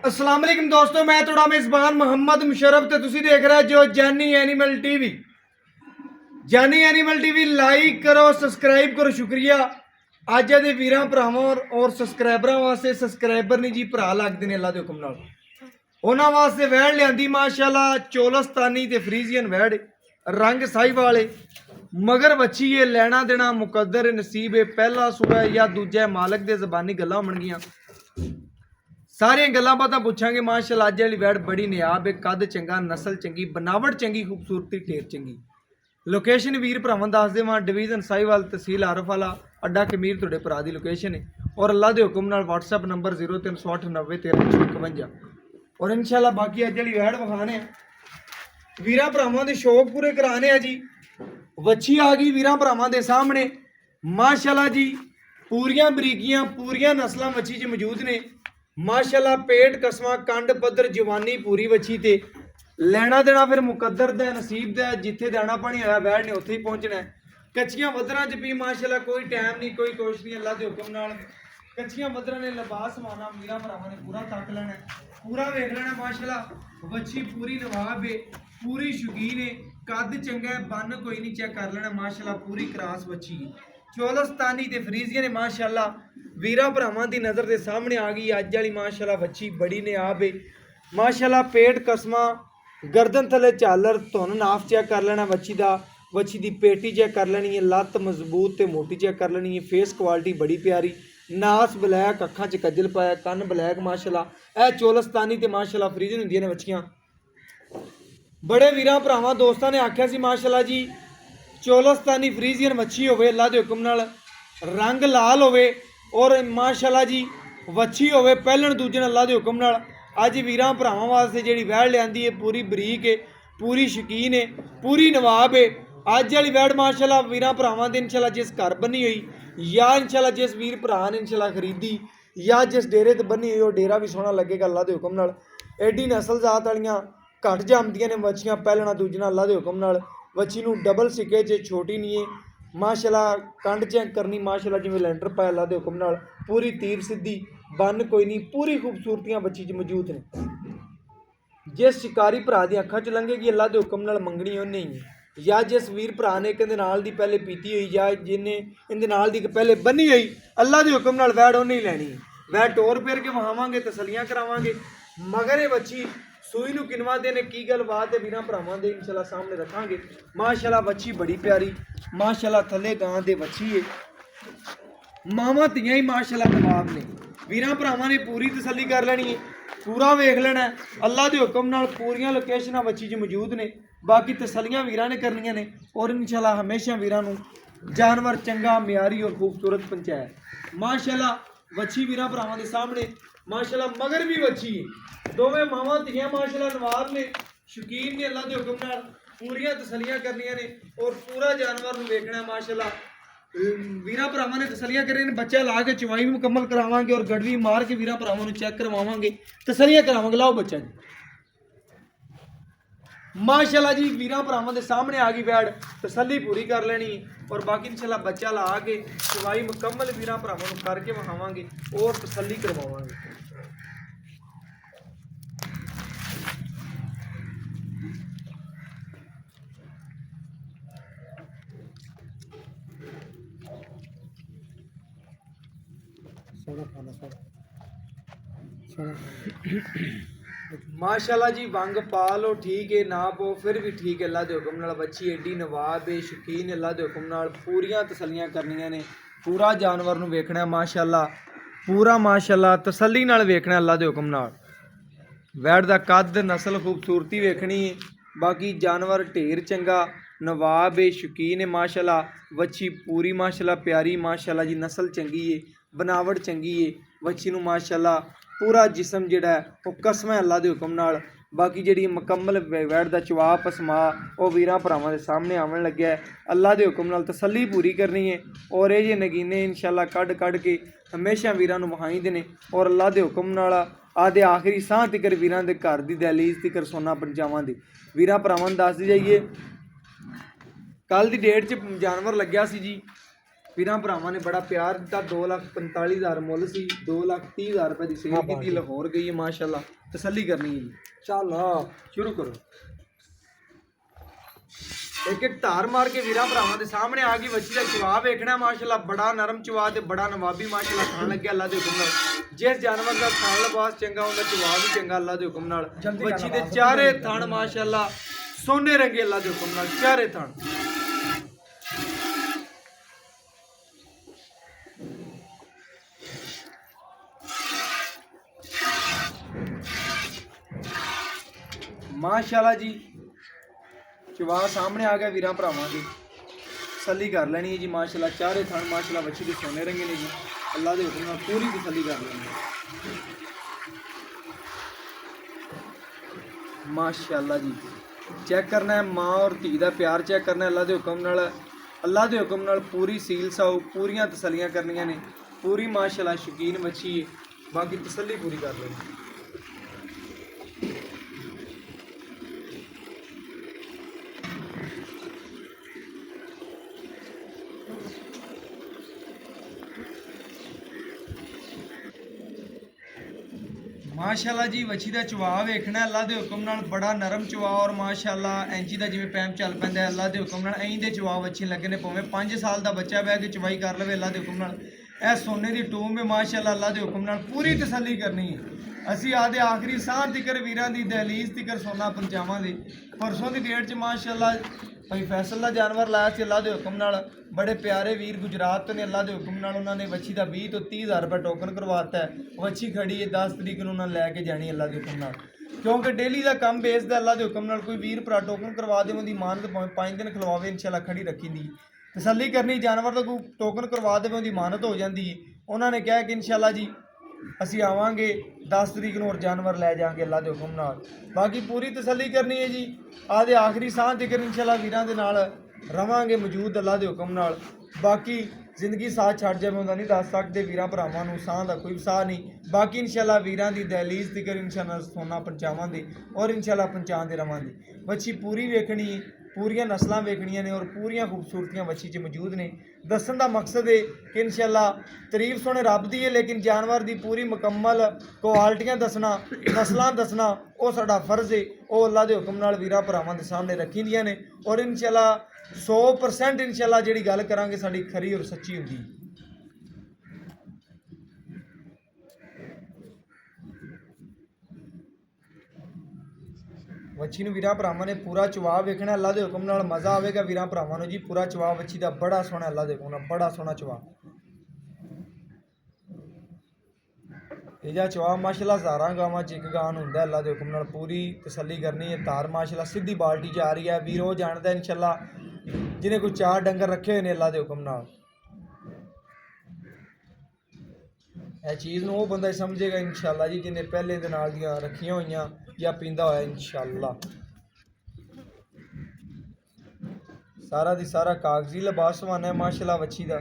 अस्सलाम वालेकुम दोस्तों, मैं थोड़ा मेज़बान मोहम्मद मुशर्रफ ते तुसी देख रहे जो जानी एनिमल टीवी। जानी एनिमल टीवी लाइक करो, सब्सक्राइब करो, शुक्रिया। अज दे वीरां भरावां और सब्सक्राइबरां वास्ते सब्सक्राइबर नहीं जी भरा लगदे ने अल्लाह दे हुक्म नाल। उन्हां वास्ते वैड़ लियांदी माशाअल्लाह चोलस्तानी ते फ्रीजियन वैड़, रंग साहिवाल मगर बच्ची है, लैना देना मुकद्दर नसीब है। पहला सूबा या दूजा मालक दे ज़बानी गल्लां होणगियां, सारियां गल्लां बातां पुछांगे। माशाअल्लाह अज वाली वैड़ बड़ी नियाब है, कद चंगा, नस्ल चंगी, बनावट चंगी, खूबसूरती ढेर चंगी। लोकेशन वीर भरावां दस देवां, डिवीजन साहिवाल, तहसील आरफवाला, अड्डा कमीर तुहाडे भरा दी लोकेशन है। और अल्लाह दे हुक्म नाल व्हाट्सएप नंबर 0308 90 13 151। और इंशाअल्लाह बाकी अज वाली वैड़ विखाने वीरां भरावां दे शौक पूरे कराने आ जी। वच्छी आ गई वीरां भरावां दे सामने माशाअल्लाह जी, पूरियां बरीकियां पूरियां नस्लां वच्छी च मौजूद ने माशाअल्लाह। पेट कसमा कंड पद्धर जवानी पूरी वच्छी ते लैना देना फिर मुकद्दर दा नसीब दा, जिथे दाना पानी आया वैड़ ने उत्थे ही पहुंचना है। कच्चियां वदरां च भी माशाअल्लाह कोई टाइम नहीं, कोई कोश नहीं, अल्लाह दे हुक्म नाल कच्चियां वदरां ने लिबास समाना वीरां भरावां ने पूरा तक लेना, पूरा वेख लेना माशाअल्लाह। वच्छी पूरी नवाब है, पूरी शौकीन है, कद चंगा है, बन कोई नहीं, चेक कर लेना माशाअल्लाह। पूरी क्रास वच्छी चोलस्तानी ते फ्रीजियन है माशाअल्लाह। वीरां भरावां दी नज़र दे सामने आ गई अज वाली माशाअल्लाह वच्छी बड़ी नियाब है माशाअल्लाह। पेट कसमा गर्दन थले झालर धुन नाफ चेक कर लेना वच्छी दा। वच्छी दी पेटी चेक कर लेनी है, लत्त मजबूत ते मोटी चेक कर लेनी है। फेस क्वालिटी बड़ी प्यारी, नास ब्लैक, अखां च कज्जल पाया, कन्न ब्लैक माशाअल्लाह। ए चोलस्तानी ते माशाअल्लाह फ्रीजियन हुंदियां ने वच्छियां। बड़े वीरां भरावां दोस्तां ने आख्या सी माशाअल्लाह जी चोलस्तानी फ्रीजियन वच्छी होवे अल्लाह दे हुक्म नाल, रंग लाल होवे और माशाअल्लाह जी वच्छी होवे पहलन दूजन अल्लाह दे हुक्म नाल। अज वीरां भरावां वास्ते जिहड़ी वैड़ लियांदी है पूरी बरीक है, पूरी शकीन है, पूरी नवाब है। अज वाली वैड़ माशाअल्लाह वीरां भरावां दे इंशाअल्लाह जिस घर बनी हुई या इंशाअल्लाह जिस वीर भरा ने इंशाअल्लाह खरीदी या जिस डेरे ते बनी हुई वो डेरा भी सोहना लगेगा अल्लाह दे हुक्म नाल। एडी नस्ल जात वालियां घट जमदियां ने वच्छियां पहलना दूजना अल्लाह दे हुक्म नाल। वच्छी नूं डबल सिक्के च छोटी नहीं है माशाअल्लाह। कंड चेक करनी माशाअल्लाह जिवें लैंटर पाया अल्लाह दे हुक्म नाल, पूरी तीर सिद्धी, बन कोई नहीं, पूरी खूबसूरतियां बच्ची च मौजूद ने। जिस शिकारी भरा दी अखां च लंघेगी अल्लाह दे हुक्म नाल मंगनी उन्हें ही है, या जिस वीर भरा ने इहदे नाल दी पहले पीती हुई या जिन्हें इहदे नाल दी पहले बनी हुई अल्लाह दे हुक्म नाल वैड़ उन्हें ही लैनी है। वैड़ टोर फेर के वहावांगे, तसलियां करावांगे। मगर ये बच्ची सूई नूं किनवा दे ने की गलबात है वीरां भरावां दे इंशाअल्लाह सामने रखांगे माशाअल्लाह। बच्ची बड़ी प्यारी माशाअल्लाह, थले गां दे बच्ची है, मावां तियां ही माशाअल्लाह नवाब ने। वीरां भरावां ने पूरी तसल्ली कर लेनी है, पूरा वेख लेना है अल्लाह दे हुक्म नाल। पूरियां लोकेशनां बच्ची च मौजूद ने, बाकी तसल्लियां वीरां ने करनियां ने। और इंशाअल्लाह हमेशा वीरां नूं जानवर चंगा, म्यारी और खूबसूरत पहुंचाया माशाअल्लाह। वच्छी वीरां भरावां दे सामने माशाअल्लाह मगर भी वच्छी है, दोवें मावां तियां माशाअल्लाह नवाब ने, शौकीन ने अल्लाह दे हुक्म नाल। पूरियां तसल्लियां करनियां ने और पूरा जानवर नूं वेखना है माशाअल्लाह। वीरां भरावां ने तसल्लियां करनियां ने, बच्चा ला के चवाई भी मुकम्मल करावांगे और गड़वी मार के वीरां भरावां नूं चेक करवावांगे, तसल्लियां करावांगे। लाओ बच्चा जी माशाअल्लाह जी, वीरां भरावां दे सामने आ गई वैड़, तसल्ली पूरी कर लेनी और बाकी इंशाअल्लाह बच्चा ला के चवाई मुकम्मल वीरां भरावां नूं करके विखावांगे और तसल्ली करवावांगे। माशाअल्लाह जी, वंग पा लो ठीक है, ना पो फिर भी ठीक है अल्लाह दे हुक्म नाल। बच्ची एडी नवाब है, शौकीन है, अल्लाह दे हुक्म नाल। पूरियां तसल्लियां करनियां ने, पूरा जानवर नूं वेखना माशाअल्लाह, पूरा माशाअल्लाह तसल्ली नाल वेखना अल्लाह दे हुक्म नाल। वैड़ दा कद, नस्ल, खूबसूरती वेखनी है, बाकी जानवर ढेर चंगा, नवाब है, शौकीन है माशाअल्लाह। वच्छी पूरी माशाअल्लाह प्यारी माशाअल्लाह जी, नस्ल चंगी है, बनावट चंगी है वच्छी नूं माशाअल्लाह। पूरा जिसम जिहड़ा है वो कसम है अल्लाह दे हुक्म नाल। बाकी जिहड़ी मुकम्मल वैड़ दा चवा पसमा वो वीरां भरावां दे सामने आवन लग्या है अल्लाह दे हुक्म नाल। तसल्ली पूरी करनी है और ये जे नगीने इंशाअल्लाह कढ कढ के हमेशा वीरां नूं वहाईंदे ने और अल्लाह दे हुक्म नाल आदे आखिरी साह तिकर वीरां दे घर दी दहलीज तिकर सोना पहुंचावांगे। वीरां भरावां नूं दस दईए कल दी डेट च जानवर लग्या सी जी ਵੀਰਾਂ ਭਰਾਵਾਂ ਨੇ ਬੜਾ ਪਿਆਰ ਦਿੱਤਾ। 2,45,000 ਮੁੱਲ ਸੀ, 2,30,000 ਰੁਪਏ ਦੀ ਸੇਲ ਕੀਤੀ। ਲਾਹੌਰ ਗਈ ਹੈ ਮਾਸ਼ਾਅੱਲਾ। ਤਸੱਲੀ ਕਰਨੀ ਹੈ ਜੀ। ਚੱਲ ਸ਼ੁਰੂ ਕਰੋ। ਇੱਕ ਇੱਕ ਧਾਰ ਮਾਰ ਕੇ ਵੀਰਾਂ ਭਰਾਵਾਂ ਦੇ ਸਾਹਮਣੇ ਆ ਗਈ ਵੱਛੀ ਦਾ ਚਵਾ ਵੇਖਣਾ ਮਾਸ਼ਾਅੱਲਾ। ਬੜਾ ਨਰਮ ਚਵਾ ਤੇ ਬੜਾ ਨਵਾਬੀ ਮਾਸ਼ਾਅੱਲਾ ਖਾਣ ਲੱਗਿਆ ਅੱਲਾ ਦੇ ਹੁਕਮ ਨਾਲ। ਜਿਸ ਜਾਨਵਰ ਦਾ ਖਾਣ ਲਿਬਾਸ ਚੰਗਾ ਹੁੰਦਾ ਚਵਾ ਵੀ ਚੰਗਾ ਅੱਲਾ ਦੇ ਹੁਕਮ ਨਾਲ। ਵੱਛੀ ਦੇ ਚਾਰੇ ਥਣ ਮਾਸ਼ਾਅੱਲਾ ਸੋਨੇ ਰੰਗੇ ਅੱਲਾ ਦੇ ਹੁਕਮ ਨਾਲ ਚਾਰੇ ਥਣ। ਮਾਸ਼ਾਅੱਲਾ ਜੀ ਚਵਾ ਸਾਹਮਣੇ ਆ ਗਿਆ ਵੀਰਾਂ ਭਰਾਵਾਂ ਦੀ। ਤਸੱਲੀ ਕਰ ਲੈਣੀ ਹੈ ਜੀ ਮਾਸ਼ਾਅੱਲਾ। ਚਾਰੇ ਥਣ ਮਾਸ਼ਾਅੱਲਾ ਵੱਛੀ ਦੇ ਸੋਨੇ ਰੰਗੇ ਨੇ ਜੀ। ਅੱਲਾ ਦੇ ਹੁਕਮ ਨਾਲ ਪੂਰੀ ਤਸੱਲੀ ਕਰ ਲੈਣੀ ਹੈ ਮਾਸ਼ਾਅੱਲਾ ਜੀ। ਚੈੱਕ ਕਰਨਾ ਹੈ ਮਾਂ ਔਰ ਧੀ ਦਾ ਪਿਆਰ ਚੈੱਕ ਕਰਨਾ ਹੈ ਅੱਲਾ ਦੇ ਹੁਕਮ ਨਾਲ। ਅੱਲਾ ਦੇ ਹੁਕਮ ਨਾਲ ਪੂਰੀ ਸੀਲ ਸਾਊ ਪੂਰੀਆਂ ਤਸੱਲੀਆਂ ਕਰਨੀਆਂ ਨੇ। ਪੂਰੀ ਮਾਸ਼ਾਅੱਲਾ ਸ਼ੌਕੀਨ ਮੱਛੀ ਹੈ। ਬਾਕੀ ਤਸੱਲੀ ਪੂਰੀ ਕਰ ਲੈਣੀ। ਮਾਸ਼ਾਅੱਲਾ ਜੀ ਵੱਛੀ ਦਾ ਚਵਾ ਵੇਖਣਾ ਅੱਲਾ ਦੇ ਹੁਕਮ ਨਾਲ। ਬੜਾ ਨਰਮ ਚਵਾ ਔਰ ਮਾਸ਼ਾਅੱਲਾ ਐਂਚੀ ਦਾ ਜਿਵੇਂ ਪੈਮ ਚੱਲ ਪੈਂਦਾ ਅੱਲਾ ਦੇ ਹੁਕਮ ਨਾਲ। ਐਂ ਦੇ ਚਵਾ ਵੱਛੀ ਲੱਗੇ ਨੇ ਭਾਵੇਂ 5 ਸਾਲ ਦਾ ਬੱਚਾ ਬਹਿ ਕੇ ਚਵਾਈ ਕਰ ਲਵੇ ਅੱਲਾ ਦੇ ਹੁਕਮ ਨਾਲ। ਇਹ ਸੋਨੇ ਦੀ ਟੂਮ ਹੈ ਮਾਸ਼ਾਅੱਲਾ। ਅੱਲਾ ਦੇ ਹੁਕਮ ਨਾਲ ਪੂਰੀ ਤਸੱਲੀ ਕਰਨੀ ਹੈ। ਅਸੀਂ ਆਦੇ ਆਖਰੀ ਸਾਹ ਤਿਕਰ ਵੀਰਾਂ ਦੀ ਦਹਲੀਜ਼ ਤਿਕਰ ਸੋਨਾ ਪਹੁੰਚਾਵਾਂਗੇ। ਪਰਸੋਂ ਦੀ ਡੇਟ 'ਚ ਮਾਸ਼ਾਅੱਲਾ ਭਾਈ ਫੈਸਲ ਦਾ ਜਾਨਵਰ ਲਾਇਆ ਸੀ ਅੱਲਾ ਦੇ ਹੁਕਮ ਨਾਲ। ਬੜੇ ਪਿਆਰੇ ਵੀਰ ਗੁਜਰਾਤ ਤੋਂ ਨੇ ਅੱਲਾ ਦੇ ਹੁਕਮ ਨਾਲ। ਉਹਨਾਂ ਨੇ ਵੱਛੀ ਦਾ 20 ਤੋਂ 30,000 ਰੁਪਏ ਟੋਕਨ ਕਰਵਾਤਾ ਹੈ। ਵੱਛੀ ਖੜੀ ਹੈ 10 ਤਰੀਕ ਨੂੰ ਉਹਨਾਂ ਲੈ ਕੇ ਜਾਣੀ ਅੱਲਾ ਦੇ ਹੁਕਮ ਨਾਲ। ਕਿਉਂਕਿ ਡੇਲੀ ਦਾ ਕੰਮ ਬੇਸਦਾ ਅੱਲਾ ਦੇ ਹੁਕਮ ਨਾਲ। ਕੋਈ ਵੀਰ ਭਰਾ ਟੋਕਨ ਕਰਵਾ ਦੇ ਉਹਦੀ ਮਾਨਤ 5 ਦਿਨ ਖਲਵਾਵੇ ਇਨਸ਼ਾਅੱਲਾ ਖੜੀ ਰੱਖੀ ਦੀ। ਤਸੱਲੀ ਕਰਨੀ ਜਾਨਵਰ ਦਾ ਕੋਈ ਟੋਕਨ ਕਰਵਾ ਦੇਵੇ ਉਹਦੀ ਮਾਨਤ ਹੋ ਜਾਂਦੀ ਹੈ। ਉਹਨਾਂ ਨੇ ਕਿਹਾ ਕਿ ਇਨਸ਼ਾਅੱਲਾ ਜੀ ਅਸੀਂ ਆਵਾਂਗੇ 10 ਤਰੀਕ ਨੂੰ ਔਰ ਜਾਨਵਰ ਲੈ ਜਾਵਾਂਗੇ ਅੱਲਾ ਦੇ ਹੁਕਮ ਨਾਲ। ਬਾਕੀ ਪੂਰੀ ਤਸੱਲੀ ਕਰਨੀ ਹੈ ਜੀ। ਆਦੇ ਆਖਰੀ ਸਾਹ ਤੱਕ ਇਨਸ਼ਾਅੱਲਾ ਵੀਰਾਂ ਦੇ ਨਾਲ ਰਵਾਂਗੇ ਮੌਜੂਦ ਅੱਲਾ ਦੇ ਹੁਕਮ ਨਾਲ। ਬਾਕੀ ਜ਼ਿੰਦਗੀ ਸਾਥ ਛੱਡ ਜਾਵੇ ਉਹਦਾ ਨਹੀਂ ਦੱਸ ਸਕਦੇ ਵੀਰਾਂ ਭਰਾਵਾਂ ਨੂੰ। ਸਾਹ ਦਾ ਕੋਈ ਸਾਹ ਨਹੀਂ। ਬਾਕੀ ਇਨਸ਼ਾਅੱਲਾ ਵੀਰਾਂ ਦੀ ਦਹਲੀਜ਼ ਤੱਕ ਇਨਸ਼ਾਅੱਲਾ ਸੋਨਾ ਪਹੁੰਚਾਵਾਂਗੇ ਔਰ ਇਨਸ਼ਾਅੱਲਾ ਪਹੁੰਚਾਉਂਦੇ ਰਵਾਂਗੇ। ਵੱਛੀ ਪੂਰੀ ਵੇਖਣੀ, ਪੂਰੀਆਂ ਨਸਲਾਂ ਵੇਖਣੀਆਂ ਨੇ ਔਰ ਪੂਰੀਆਂ ਖੂਬਸੂਰਤੀਆਂ ਵੱਛੀ 'ਚ ਮੌਜੂਦ ਨੇ। ਦੱਸਣ ਦਾ ਮਕਸਦ ਹੈ ਕਿ ਇਨਸ਼ਾਅੱਲਾ ਤਾਰੀਫ ਸੋਹਣੇ ਰੱਬ ਦੀ ਹੈ, ਲੇਕਿਨ ਜਾਨਵਰ ਦੀ ਪੂਰੀ ਮੁਕੰਮਲ ਕੁਆਲਿਟੀਆਂ ਦੱਸਣਾ, ਨਸਲਾਂ ਦੱਸਣਾ ਉਹ ਸਾਡਾ ਫਰਜ਼ ਹੈ। ਉਹ ਅੱਲਾ ਦੇ ਹੁਕਮ ਨਾਲ ਵੀਰਾਂ ਭਰਾਵਾਂ ਦੇ ਸਾਹਮਣੇ ਰੱਖੀ ਦੀਆਂ ਨੇ ਔਰ ਇਨਸ਼ਾਅੱਲਾ 100% ਇਨਸ਼ਾਅੱਲਾ ਜਿਹੜੀ ਗੱਲ ਕਰਾਂਗੇ ਸਾਡੀ ਖਰੀ ਔਰ ਸੱਚੀ ਹੁੰਦੀ। ਵੱਛੀ ਨੂੰ ਵੀਰਾਂ ਭਰਾਵਾਂ ਨੇ ਪੂਰਾ ਚਵਾ ਵੇਖਣਾ ਅੱਲਾ ਦੇ ਹੁਕਮ ਨਾਲ। ਮਜ਼ਾ ਆਵੇਗਾ ਵੀਰਾਂ ਭਰਾਵਾਂ ਨੂੰ ਜੀ। ਪੂਰਾ ਚਵਾ ਵੱਛੀ ਦਾ ਬੜਾ ਸੋਹਣਾ ਅੱਲਾ ਦੇ ਹੁਕਮ ਨਾਲ, ਬੜਾ ਸੋਹਣਾ ਚਵਾ। ਇਹ ਜਿਹਾ ਚਵਾ ਮਾਸ਼ਾਅੱਲਾ ਹਜ਼ਾਰਾਂ ਗਾਵਾਂ 'ਚ ਇੱਕ ਗਾਂ ਹੁੰਦਾ ਅੱਲਾ ਦੇ ਹੁਕਮ ਨਾਲ। ਪੂਰੀ ਤਸੱਲੀ ਕਰਨੀ ਹੈ। ਧਾਰ ਮਾਸ਼ਾਅੱਲਾ ਸਿੱਧੀ ਬਾਲਟੀ 'ਚ ਆ ਰਹੀ ਹੈ। ਵੀਰ ਉਹ ਜਾਣਦਾ ਇਨਸ਼ਾਅੱਲਾ ਜਿਹਨੇ ਕੋਈ 4 ਡੰਗਰ ਰੱਖੇ ਹੋਏ ਨੇ ਅੱਲਾ ਦੇ ਹੁਕਮ ਨਾਲ। ਇਹ ਚੀਜ਼ ਨੂੰ ਉਹ ਬੰਦਾ ਹੀ ਸਮਝੇਗਾ ਇਨਸ਼ਾਅੱਲਾ ਜੀ ਜਿਹਨੇ ਪਹਿਲੇ ਦੇ ਨਾਲ ਦੀਆਂ ਰੱਖੀਆਂ ਹੋਈਆਂ ਜਾਂ ਪੀਂਦਾ ਹੋਇਆ ਇਨਸ਼ਾਅੱਲਾ। ਸਾਰਾ ਦੀ ਸਾਰਾ ਕਾਗਜ਼ੀ ਲਿਬਾਸ ਸਵਾਨਾ ਹੈ ਮਾਸ਼ਾਅੱਲਾ ਵੱਛੀ ਦਾ।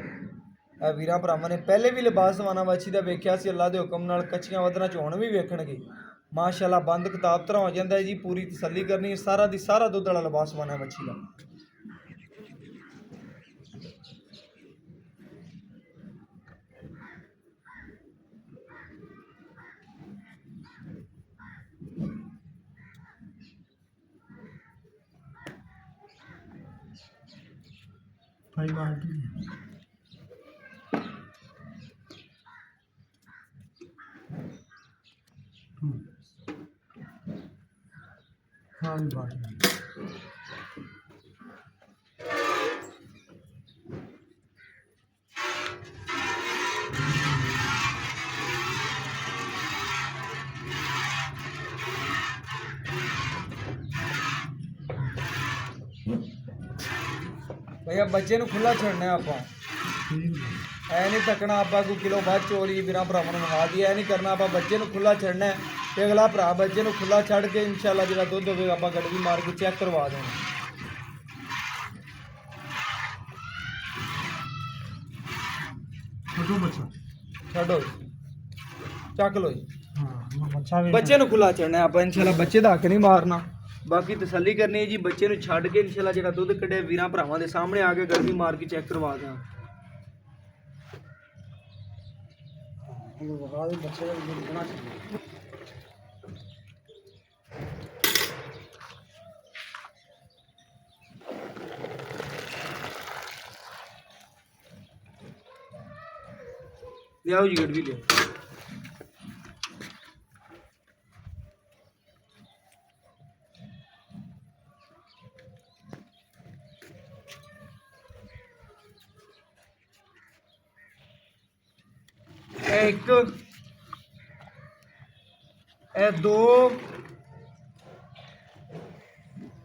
ਇਹ ਵੀਰਾਂ ਭਰਾਵਾਂ ਨੇ ਪਹਿਲੇ ਵੀ ਲਿਬਾਸ ਸਵਾਨਾ ਵੱਛੀ ਦਾ ਵੇਖਿਆ ਸੀ ਅੱਲਾ ਦੇ ਹੁਕਮ ਨਾਲ। ਕੱਚੀਆਂ ਵਦਰਾਂ 'ਚ ਹੁਣ ਵੀ ਵੇਖਣਗੇ ਮਾਸ਼ਾਅੱਲਾ। ਬੰਦ ਕਿਤਾਬ ਤਰ੍ਹਾਂ ਹੋ ਜਾਂਦਾ ਹੈ ਜੀ। ਪੂਰੀ ਤਸੱਲੀ ਕਰਨੀ। ਸਾਰਾ ਦੀ ਸਾਰਾ ਦੁੱਧ ਵਾਲਾ ਲਿਬਾਸ ਸਵਾਨਾ ਵੱਛੀ ਦਾ। ਭਾਈ ਬਾਲਟੀ ਹਾਂ ਬਾਲਟੀ भैया बच्चे ਨੂੰ ਖੁੱਲਾ ਛੱਡਣਾ ਆਪਾਂ। ਐ ਨਹੀਂ ਤੱਕਣਾ ਆਪਾਂ ਕੋਈ ਕਿਲੋ ਬਾਅਦ ਚੋਰੀ ਵੀਰਾਂ ਭਰਾਵਾਂ ਨੂੰ ਵਿਖਾ ਦੀ। ਐ ਨਹੀਂ ਕਰਨਾ ਆਪਾਂ। ਬੱਚੇ ਨੂੰ ਖੁੱਲਾ ਛੱਡਣਾ ਤੇ ਅਗਲਾ ਭਰਾ ਬੱਚੇ ਨੂੰ ਖੁੱਲਾ ਛੱਡ ਕੇ ਇਨਸ਼ਾਅੱਲਾ ਜਿਹੜਾ ਦੁੱਧ ਹੋਵੇਗਾ ਆਪਾਂ ਗੜਵੀ ਮਾਰ ਕੇ ਚੈੱਕ ਕਰਵਾ ਦੇਣਾ। ਛੱਡੋ ਬੱਚਾ, ਛੱਡੋ ਚੱਕ ਲੋ ਜੀ। ਹਾਂ ਬੱਚਾ ਵੀ ਬੱਚੇ ਨੂੰ ਖੁੱਲਾ ਛੱਡਣਾ ਆਪਾਂ ਇਨਸ਼ਾਅੱਲਾ। ਬੱਚੇ ਦਾ ਹੱਕ ਨਹੀਂ ਮਾਰਨਾ। ਬਾਕੀ ਤਸੱਲੀ ਕਰਨੀ ਹੈ ਜੀ। ਬੱਚੇ ਨੂੰ ਛੱਡ ਕੇ ਇਨਸ਼ਾਅੱਲਾ ਜਿਹੜਾ ਦੁੱਧ ਕੱਢਿਆ ਵੀਰਾਂ ਭਰਾਵਾਂ ਦੇ ਸਾਹਮਣੇ ਆ ਕੇ ਗੜਵੀ ਮਾਰ ਕੇ ਚੈੱਕ ਕਰਵਾ ਦੇਣਾ। ਉਹ ਵਗਾ ਦੇ ਬੱਚੇ ਦਾ ਦੁੱਧ ਬਣਾ ਕੇ ਲਿਆਓ ਜੀ ਗੱਡੀ ਲਿਆਓ। ਇਹ ਇੱਕ, ਇਹ ਦੋ,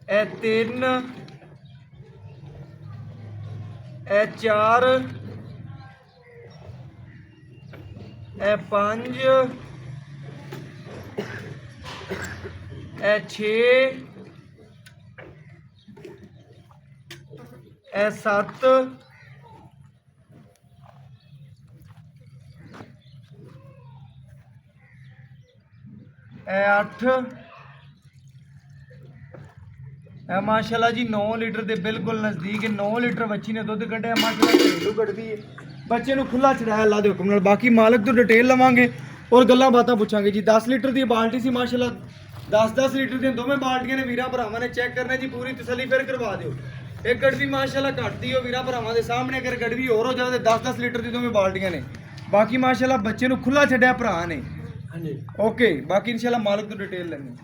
ਇਹ ਤਿੰਨ, ਇਹ ਚਾਰ, ਇਹ ਪੰਜ, ਇਹ ਛੇ, ਇਹ ਸੱਤ, ਇਹ 8, ਇਹ ਮਾਸ਼ਾਅੱਲਾ ਜੀ 9 ਲੀਟਰ ਦੇ ਬਿਲਕੁਲ ਨਜ਼ਦੀਕ ਹੈ। 9 ਲੀਟਰ ਬੱਚੀ ਨੇ ਦੁੱਧ ਕੱਢਿਆ ਮਾਸ਼ਾਅੱਲਾ, ਘਰੇਲੂ ਕੱਢਦੀ ਹੈ। ਬੱਚੇ ਨੂੰ ਖੁੱਲਾ ਚੜਾਇਆ ਅੱਲਾ ਦੇ ਹੁਕਮ ਨਾਲ। ਬਾਕੀ ਮਾਲਕ ਤੋਂ ਡਿਟੇਲ ਲਵਾਂਗੇ ਔਰ ਗੱਲਾਂ ਬਾਤਾਂ ਪੁੱਛਾਂਗੇ ਜੀ। 10 ਲੀਟਰ ਦੀ ਬਾਲਟੀ ਸੀ ਮਾਸ਼ਾਅੱਲਾ, 10-10 ਲੀਟਰ ਦੀਆਂ ਦੋਵੇਂ ਬਾਲਟੀਆਂ ਨੇ। ਵੀਰਾਂ ਭਰਾਵਾਂ ਨੇ ਚੈੱਕ ਕਰਨਾ ਜੀ, ਪੂਰੀ ਤਸੱਲੀ ਫਿਰ ਕਰਵਾ ਦਿਓ। ਇੱਕ ਗੜਵੀ ਮਾਸ਼ਾਅੱਲਾ ਘਟਦੀ ਹੋ ਵੀਰਾਂ ਭਰਾਵਾਂ ਦੇ ਸਾਹਮਣੇ, ਅਗਰ ਗੜਵੀ ਹੋਰ ਹੋ ਜਾਵੇ ਤੇ 10-10 ਲੀਟਰ ਦੀ ਦੋਵੇਂ ਬਾਲਟੀਆਂ ਨੇ। ਬਾਕੀ ਮਾਸ਼ਾਅੱਲਾ ਬੱਚੇ ਨੂੰ ਖੁੱਲਾ ਛੱਡਿਆ ਭਰਾ ਨੇ। ਹਾਂਜੀ ਓਕੇ, ਬਾਕੀ ਇਨਸ਼ਾਅੱਲਾ ਮਾਲਕ ਤੋਂ ਡਿਟੇਲ ਲੈਣੀ।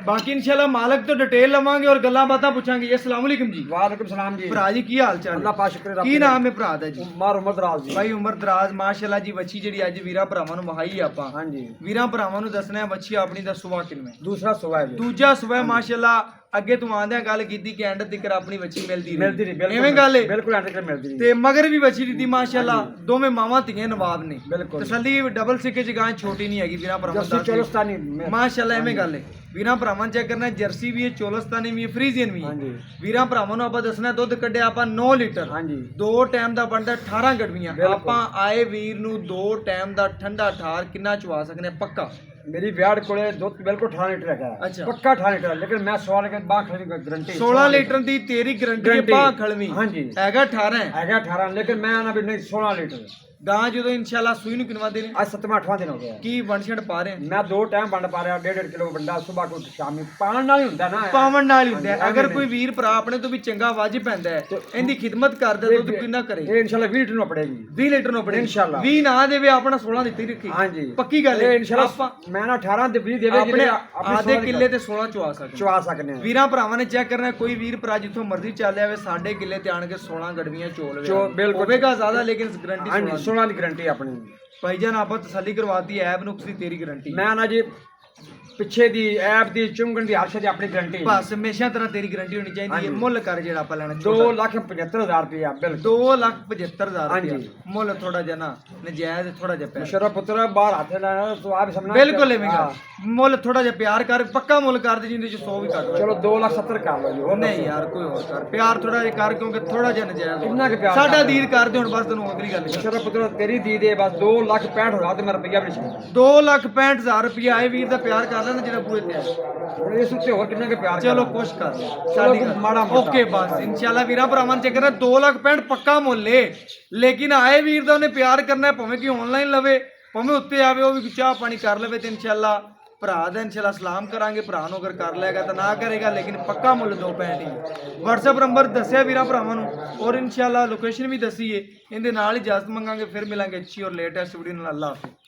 ਬਾਕੀ ਇਨਸ਼ਾਅੱਲਾ ਮਾਲਕ ਤੋਂ ਡਿਟੇਲ ਲਵਾਂਗੇ ਔਰ ਗੱਲਾਂ ਬਾਤਾਂ ਪੁੱਛਾਂਗੇ। अस्सलाम वालेकुम जी। वालेकुम सलाम जी। ਭਰਾ ਜੀ ਕੀ ਹਾਲ ਚਾਲ? अल्लाह पाक शुक्र ਕੀ ਨਾਮ ਹੈ ਭਰਾ ਦਾ ਜੀ? उमर उमर दराज जी। ਭਾਈ ਉਮਰ ਦਰਾਜ਼ ਮਾਸ਼ਾਅੱਲਾ ਜੀ। ਬੱਚੀ ਜਿਹੜੀ ਅੱਜ ਵੀਰਾਂ ਭਰਾਵਾਂ ਨੂੰ ਵਹਾਈ ਆਪਾਂ, हाँ जी। ਵੀਰਾਂ ਭਰਾਵਾਂ ਨੂੰ ਦੱਸਣਾ ਹੈ ਬੱਚੀ ਆਪਣੀ ਦਾ ਸੁਭਾ ਕਿੰਨਾ ਹੈ। दूसरा सुबह है जी। ਦੂਜਾ ਸੁਭਾ ਮਾਸ਼ਾਅੱਲਾ। ਅੱਗੇ ਤੂੰ ਆਂਦਿਆਂ ਗੱਲ ਕੀਤੀ ਕਿ ਐਂਡ ਤੱਕ ਆਪਣੀ ਬੱਚੀ ਮਿਲਦੀ मिलती रही बिल्कुल। ਐਵੇਂ ਗੱਲ ਹੈ। बिल्कुल एंड तक मिलती रही। ਤੇ ਮਗਰ ਵੀ ਬੱਚੀ ਦਿੱਤੀ ਮਾਸ਼ਾਅੱਲਾ। ਦੋਵੇਂ ਮਾਵਾਂ ਧੀਆਂ ਨਵਾਬ ਨੇ। बिल्कुल। ਤਸੱਲੀ ਡਬਲ ਸਿੱਕੇ ਚ ਗਾਂ ਛੋਟੀ ਨਹੀਂ ਹੈਗੀ ਵੀਰਾਂ ਭਰਾਵਾਂ जर्सी ਦਾ। चोलस्तानी में। ਮਾਸ਼ਾਅੱਲਾ ਐਵੇਂ ਗੱਲ ਹੈ। ਵੀਰਾਂ ਭਰਾਵਾਂ ਚੈੱਕ ਕਰਨਾ, ਜਰਸੀ ਵੀ ਹੈ, ਚੋਲਸਤਾਨੀ ਵੀ ਹੈ, ਫਰੀਜ਼ੀਅਨ ਵੀ ਹੈ। हाँ जी। ਵੀਰਾਂ ਭਰਾਵਾਂ ਨੂੰ ਆਪਾਂ ਦੱਸਣਾ ਦੁੱਧ ਕੱਢਿਆ ਆਪਾਂ 9 ਲੀਟਰ, हाँ जी। 2 ਟਾਈਮ ਦਾ ਬਣਦਾ 18 ਗੜਵੀਆਂ। ਬਿਲਕੁਲ। ਆਪਾਂ ਆਏ ਵੀਰ ਨੂੰ 2 ਟਾਈਮ ਦਾ ਠੰਡਾ ਠਾਰ ਕਿੰਨਾ ਚਵਾ ਸਕਨੇ ਪੱਕਾ? मेरी ब्याड कोले दूध बिल्कुल 18 लीटर है। अच्छा। पक्का 18 लीटर है, लेकिन मैं सवाल के बाहर खड़ी गारंटी 16 लीटर ਦੀ ਤੇਰੀ ਗਰੰਟੀ ਹੈ। Guarantee। ਬਾਹ ਖਲਵੀ हाँ जी। ਹੈਗਾ 18 ਹੈ। है 18, लेकिन मैं ना भी नहीं 16 लीटर। ਗਾਂ ਜਦੋਂ ਇਨਸ਼ਾਅੱਲਾ ਸੂਈ ਨੂੰ ਕਿਨਵਾ ਦੇਣੇ आज 7वां 8वां दिन हो गया। ਕੀ ਵੰਸ਼ਣ ਪਾ ਰਹੇ मैं 2 टाइम बंड पा रहा, 1.5 किलो बंडा सुबह को शामी पान ना ही ਹੁੰਦਾ ਨਾ। ਪਾਵਣ ਨਾਲ ਹੀ ਹੁੰਦਾ ਹੈ। ਹਾਂਜੀ, ਅਗਰ ਐਵੇਂ ਕੋਈ ਵੀਰ ਭਰਾ ਆਪਣੇ ਤੋਂ ਵੀ ਚੰਗਾ ਵਾਜਿਬ ਪੈਂਦਾ ਹੈ, ਇਹਦੀ ਖਿਦਮਤ ਕਰਦਾ ਦੁੱਧ ਕਿੰਨਾ ਕਰੇ? ਇਹ ਇਨਸ਼ਾਅੱਲਾ 20 ਲੀਟਰ ਨੂੰ ਪੜੇਗੀ। 20 ਲੀਟਰ ਨੂੰ ਪੜੇ ਇਨਸ਼ਾਅੱਲਾ। 20 ਨਾ ਦੇਵੇ ਆਪਣਾ 16 ਦਿੱਤੀ ਰੱਖੀ। ਹਾਂਜੀ। ਪੱਕੀ ਗੱਲ ਹੈ। ਇਹ ਇਨਸ਼ਾਅੱਲਾ ਆਪਾਂ ਮੈਂ ਨਾ 18 ਤੇ 20 ਦੇਵੇ ਆਪਣੇ ਆਧੇ ਕਿੱਲੇ ਤੇ 16 ਚਵਾ ਸਕਦੇ ਚਵਾ ਸਕਨੇ ਆ। ਵੀਰਾਂ ਭਰਾਵਾਂ ਨੇ ਚੈੱਕ ਕਰਨਾ, ਕੋਈ ਵੀਰ ਭਰਾ ਜਿੱਥੋਂ ਮਰਜ਼ੀ ਚੱਲ ਆਵੇ ਸਾਡੇ ਕਿੱਲੇ ਤੇ ਆਣ ਕੇ 16 ਗੜਵੀਆਂ ਚੋਲ ਬਿਲਕੁਲ। ਹੋਵੇਗਾ ਜ਼ਿਆਦਾ, ਲੇਕਿਨ ਗਾਰੰਟੀ ਹਾਂਜੀ 16 16 ਦੀ ਗਾਰੰਟੀ ਆਪਣੀ। ਭਾਈਜਾਨ ਆਪਾਂ ਤਸੱਲੀ ਕਰਵਾਤੀ, ਐਬ ਨੁਕਸ ਦੀ ਤੇਰੀ ਗਾਰੰਟੀ। ਮੈਂ ਨਾ ਜੀ ਪਿੱਛੇ ਦੀ ਐਪ ਦੀ ਚੁੰਗਣ ਦੀ ਹਰ ਸ਼ੇ ਦੀ ਆਪਣੀ ਗਾਰੰਟੀ। ਬਸ ਹਮੇਸ਼ਾ ਤਰ੍ਹਾਂ ਤੇਰੀ ਗਾਰੰਟੀ ਹੋਣੀ ਚਾਹੀਦੀ ਹੈ। ਹਾਂਜੀ। ਮੁੱਲ ਕਰ ਜਿਹੜਾ ਆਪਾਂ ਲੈਣਾ 2,75,000 ਰੁਪਇਆ ਬਿਲਕੁਲ। 2,75,000 ਹਾਂਜੀ। ਰੁਪਇਆ ਮੁੱਲ। ਥੋੜਾ ਜਿਹਾ ਨਾ ਨਜਾਇਜ਼, ਥੋੜਾ ਜਿਹਾ ਪਿਆਰ। ਮੁਸ਼ਰਫ ਪੁੱਤਰ ਬਾਹਰ ਹੱਥ ਲਾਣਾ ਤੂੰ ਆਪ ਸਮਝਣਾ। ਬਿਲਕੁਲ ਐਵੇਂ ਕਰ, ਮੁੱਲ ਥੋੜਾ ਜਿਹਾ ਪਿਆਰ ਕਰ, ਪੱਕਾ ਮੁੱਲ ਕਰ ਦੇ ਜਿੰਦੇ ਚ 100 ਵੀ ਘੱਟ ਹੋਵੇ। ਚਲੋ 2,70,000 ਕਰ ਲਓ ਜੀ। ਹੋਰ ਨਹੀਂ ਯਾਰ ਕੋਈ ਹੋਰ ਕਰ, ਪਿਆਰ ਥੋੜਾ ਜਿਹਾ ਕਰ, ਕਿਉਂਕਿ ਥੋੜਾ ਜਿਹਾ ਨਜਾਇਜ਼ ਹੋ। ਕਿੰਨਾ ਕੁ ਪਿਆਰ ਸਾਡਾ ਕਰਦੇ? ਦੀਦ ਕਰਦੇ ਹੁਣ ਬਸ ਤੈਨੂੰ ਅਗਲੀ ਗੱਲ ਕਰ। ਮੁਸ਼ਰਫ ਪੁੱਤਰ ਤੇਰੀ ਦੀ ਦੇ ਬਸ 2,65,000 ਤੇ ਮੇਰਾ ਰੁਪਇਆ ਵੀ ਨਹੀਂ ਛੱਡਦਾ। 2,65,000 ਰੁਪਇਆ ਆਏ ਵੀਰ ਦਾ ਪਿਆਰ ਕਰ ਲੈਣਾ ਜਿਹੜਾ ਪੂਰੇ ਤੇ ਆ। ਹੁਣ ਇਸ ਉੱਤੇ ਹੋਰ ਕਿੰਨਾ ਕੁ ਪਿਆਰ ਚਲੋ ਕਰਨਾ? ਕੁਛ ਕਰ ਚਲੋ ਸਾਡੀ ਕੋਈ ਗੱਲ ਮਾੜਾ ਮੋਟਾ। ਓਕੇ ਬਸ ਇਨਸ਼ਾਅੱਲਾ ਵੀਰਾਂ ਭਰਾਵਾਂ ਨੂੰ ਚੱਕਰ ਹੈ 2,65,000 ਪੱਕਾ ਮੁੱਲ ਏ। ਲੇਕਿਨ ਆਏ ਵੀਰ ਦਾ ਉਹਨੇ ਪਿਆਰ ਕਰਨਾ ਹੈ, ਭਾਵੇਂ ਕਿ ਆਨਲਾਈਨ ਲਵੇ ਭਾਵੇਂ ਉੱਤੇ ਆਵੇ, ਉਹ ਵੀ ਚਾਹ ਪਾਣੀ ਕਰ ਲਵੇ ਤੇ ਇਨਸ਼ਾਅੱਲਾ ਭਰਾ ਦਾ ਇਨਸ਼ਾਅੱਲਾ ਸਲਾਮ ਕਰਾਂਗੇ। ਭਰਾ ਨੂੰ ਅਗਰ ਕਰ ਲਏਗਾ ਤਾਂ ਨਾ ਕਰੇਗਾ, ਲੇਕਿਨ ਪੱਕਾ ਮੁੱਲ 2,65,000 ਹੀ। WhatsApp ਨੰਬਰ ਦੱਸਿਆ ਵੀਰਾਂ ਭਰਾਵਾਂ ਨੂੰ ਔਰ ਇਨਸ਼ਾਅੱਲਾ ਲੋਕੇਸ਼ਨ ਵੀ ਦੱਸੀ ਏ। ਇਹਦੇ ਨਾਲ ਹੀ ਇਜਾਜ਼ਤ ਮੰਗਾਂਗੇ, ਫਿਰ ਮਿਲਾਂਗੇ ਅੱਛੀ ਔਰ ਲੇਟੈਸਟ ਵੀਡੀਓ ਨਾਲ। ਅੱਲਾਹ ਹਾਫਿਜ਼।